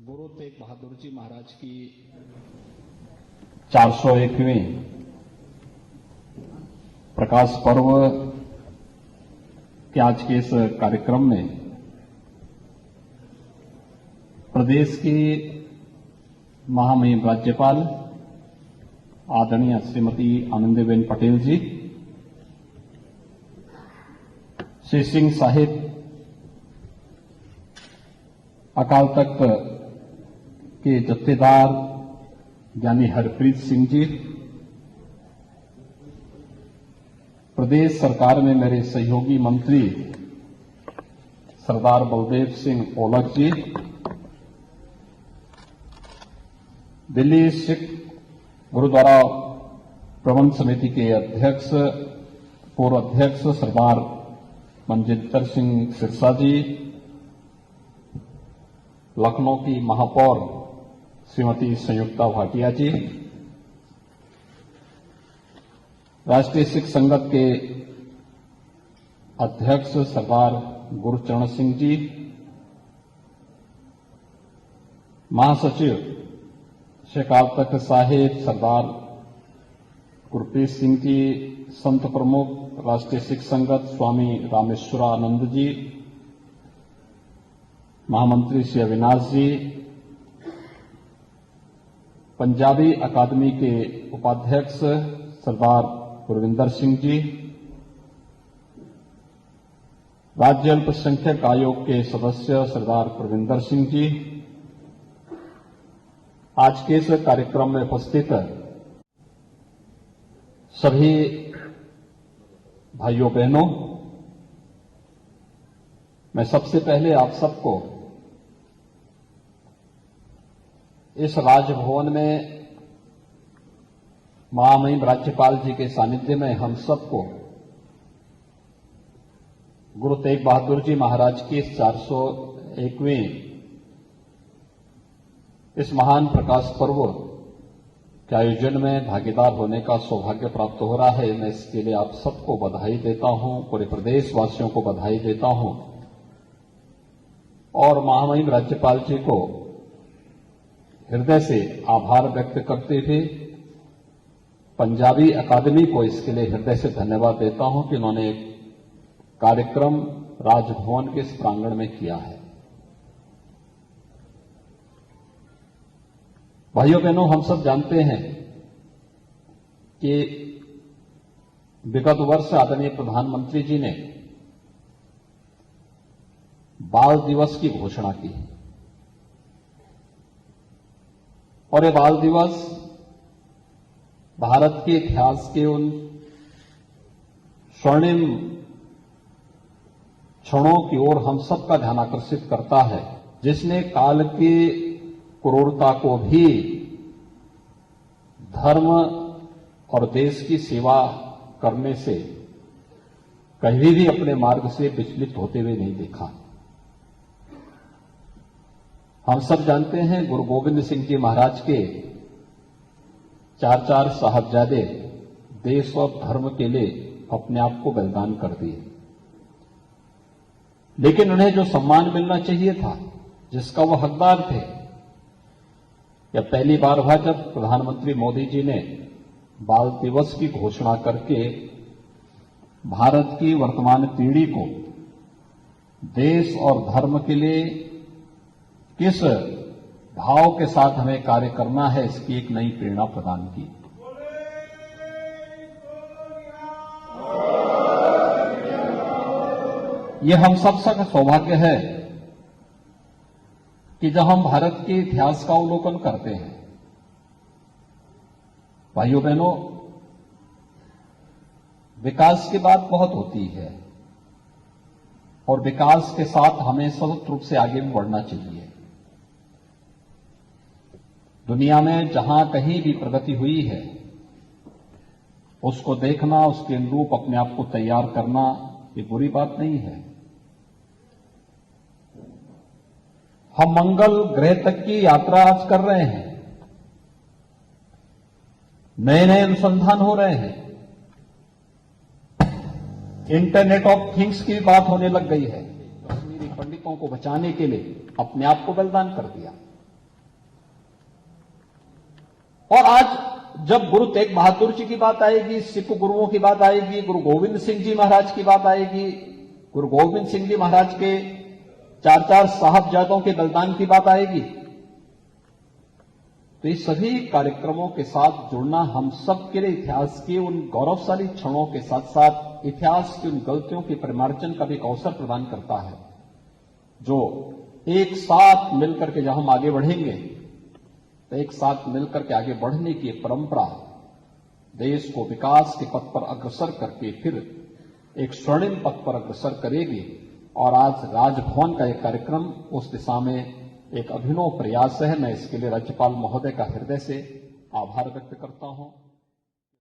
गुरु तेग बहादुर जी महाराज की 401वीं प्रकाश पर्व के आज के इस कार्यक्रम में प्रदेश की महामहिम राज्यपाल आदरणीय श्रीमती आनंदीबेन पटेल जी, श्री सिंह साहिब अकाल तख्त के जत्थेदार ज्ञानी हरप्रीत सिंह जी, प्रदेश सरकार में मेरे सहयोगी मंत्री सरदार बलदेव सिंह ओलख जी, दिल्ली सिख गुरुद्वारा प्रबंध समिति के अध्यक्ष पूर्व अध्यक्ष सरदार मनजिंदर सिंह सिरसा जी, लखनऊ की महापौर श्रीमती संयुक्ता भाटिया जी, राष्ट्रीय सिख संगत के अध्यक्ष सरदार गुरचरण सिंह जी, महासचिव श्री अकाल तख्त साहिब सरदार गुरप्रीत सिंह जी, संत प्रमुख राष्ट्रीय सिख संगत स्वामी रामेश्वरानंद जी, महामंत्री श्री अविनाश जी, पंजाबी अकादमी के उपाध्यक्ष सरदार गुरविंदर सिंह जी, राज्य अल्पसंख्यक आयोग के सदस्य सरदार प्रविंदर सिंह जी, आज के इस कार्यक्रम में उपस्थित सभी भाइयों बहनों, मैं सबसे पहले आप सबको इस राजभवन में महामहिम राज्यपाल जी के सानिध्य में हम सबको गुरु तेग बहादुर जी महाराज की इस 401वीं इस महान प्रकाश पर्व के आयोजन में भागीदार होने का सौभाग्य प्राप्त हो रहा है। मैं इसके लिए आप सबको बधाई देता हूं, पूरे प्रदेशवासियों को बधाई देता हूं और महामहिम राज्यपाल जी को हृदय से आभार व्यक्त करते हुए पंजाबी अकादमी को इसके लिए हृदय से धन्यवाद देता हूं कि उन्होंने कार्यक्रम राजभवन के इस प्रांगण में किया है। भाइयों बहनों, हम सब जानते हैं कि विगत वर्ष आदरणीय प्रधानमंत्री जी ने बाल दिवस की घोषणा की और ये बाल दिवस भारत के इतिहास के उन स्वर्णिम क्षणों की ओर हम सबका ध्यान आकर्षित करता है, जिसने काल की क्रूरता को भी धर्म और देश की सेवा करने से कभी भी अपने मार्ग से विचलित होते हुए नहीं देखा। हम सब जानते हैं गुरु गोविंद सिंह जी महाराज के चार साहबजादे देश और धर्म के लिए अपने आप को बलिदान कर दिए, लेकिन उन्हें जो सम्मान मिलना चाहिए था, जिसका वो हकदार थे, यह पहली बार हुआ जब प्रधानमंत्री मोदी जी ने बाल दिवस की घोषणा करके भारत की वर्तमान पीढ़ी को देश और धर्म के लिए किस भाव के साथ हमें कार्य करना है, इसकी एक नई प्रेरणा प्रदान की। यह हम सब का सौभाग्य है कि जब हम भारत के इतिहास का अवलोकन करते हैं, भाइयों बहनों, विकास की बात बहुत होती है और विकास के साथ हमें सतत रूप से आगे भी बढ़ना चाहिए। दुनिया में जहां कहीं भी प्रगति हुई है, उसको देखना, उसके अनुरूप अपने आप को तैयार करना, ये बुरी बात नहीं है। हम मंगल ग्रह तक की यात्रा आज कर रहे हैं, नए नए अनुसंधान हो रहे हैं, इंटरनेट ऑफ थिंग्स की बात होने लग गई है। कश्मीरी पंडितों को बचाने के लिए अपने आप को बलिदान कर दिया। और आज जब गुरु तेग बहादुर जी की बात आएगी, सिख गुरुओं की बात आएगी, गुरु गोविंद सिंह जी महाराज की बात आएगी, गुरु गोविंद सिंह जी महाराज के 4 साहबजादों के बलिदान की बात आएगी, तो ये सभी कार्यक्रमों के साथ जुड़ना हम सब के लिए इतिहास के उन गौरवशाली क्षणों के साथ साथ इतिहास की उन गलतियों के परिमार्जन का भी एक अवसर प्रदान करता है, जो एक साथ मिलकर के जब हम आगे बढ़ेंगे तो एक साथ मिलकर के आगे बढ़ने की एक परंपरा देश को विकास के पथ पर अग्रसर करके फिर एक स्वर्णिम पथ पर अग्रसर करेगी। और आज राजभवन का एक कार्यक्रम उस दिशा में एक अभिनव प्रयास है। मैं इसके लिए राज्यपाल महोदय का हृदय से आभार व्यक्त करता हूं।